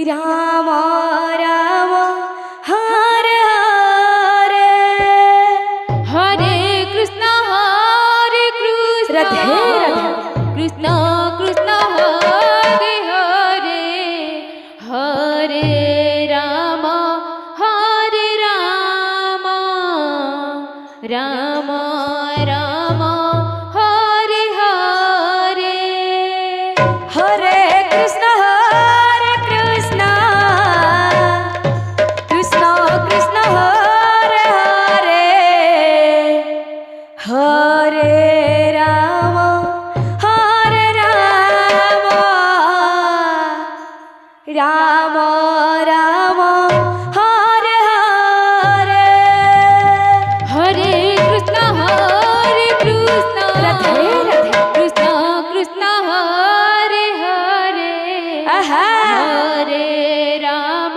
রাম রাম হরে হরে হরে কৃষ্ণ রাধে রাধে কৃষ্ণ কৃষ্ণ হরে হরে হরে রাম রাম রাম হরে হরে হরে কৃষ্ণ কৃষ্ণ কৃষ্ণ হরে হরে হরে রাম রাম রাম হরে হরে হরে কৃষ্ণ রাধে রাধে কৃষ্ণ কৃষ্ণ হরে হরে আহা হরে রাম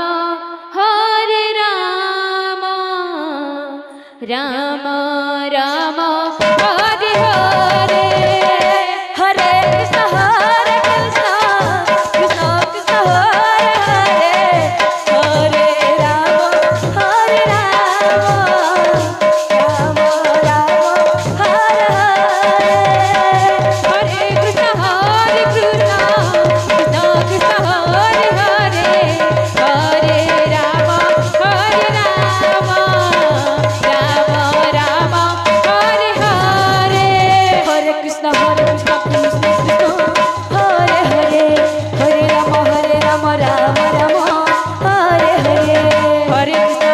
রাম রাম হরে হরে হরে কৃষ্ণ কৃষ্ণ কৃষ্ণ হরে হরে হরে রাম রাম রাম হরে হরে কৃষ্ণ কৃষ্ণ কৃষ্ণ হরে হরে হরে রাম রাম রাম হরে হরে হরে কৃষ্ণ কৃষ্ণ কৃষ্ণ হরে হরে হরে রাম রাম রাম হরে হরে হরে কৃষ্ণ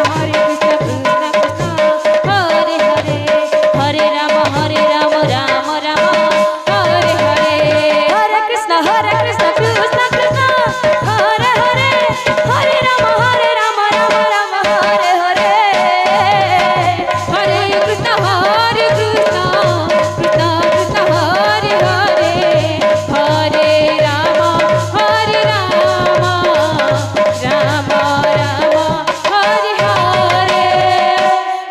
কৃষ্ণ কৃষ্ণ হরে হরে হরে রাম রাম রাম হরে হরে হরে কৃষ্ণ কৃষ্ণ কৃষ্ণ হরে হরে হরে রাম রাম রাম হরে হরে হরে কৃষ্ণ কৃষ্ণ কৃষ্ণ কৃষ্ণ হরে হরে হরে রাম রাম রাম হরে হরে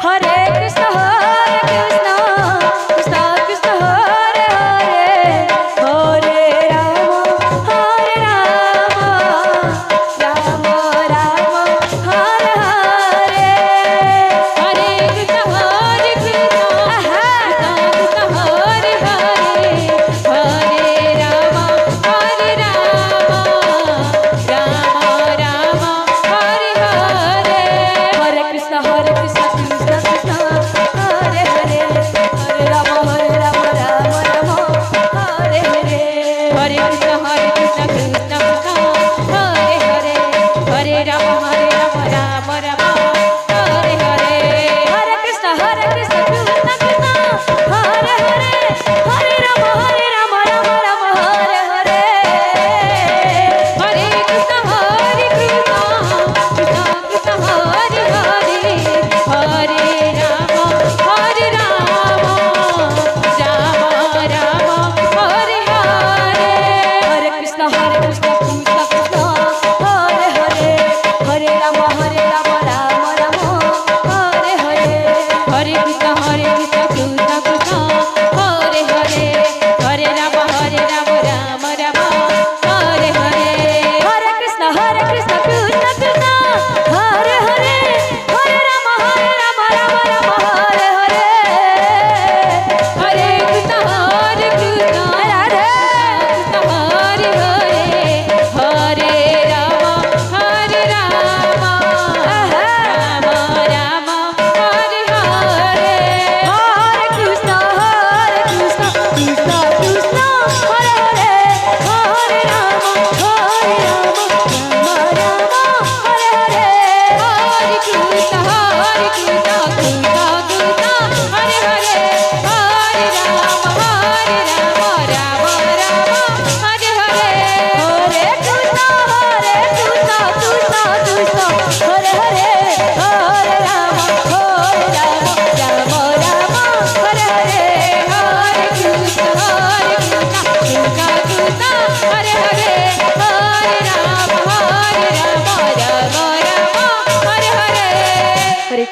হরে কৃষ্ণ কৃষ্ণ কৃষ্ণ কৃষ্ণ হরে হরে হরে রাম রাম রাম হরে হরে হরে কৃষ্ণ কৃষ্ণ কৃষ্ণ হরে হরে হরে রাম রাম হরে হরে হরে কৃষ্ণ কৃষ্ণ কৃষ্ণ কৃষ্ণ হরে হরে হরে রাম রাম রাম হরে হরে হরে কৃষ্ণ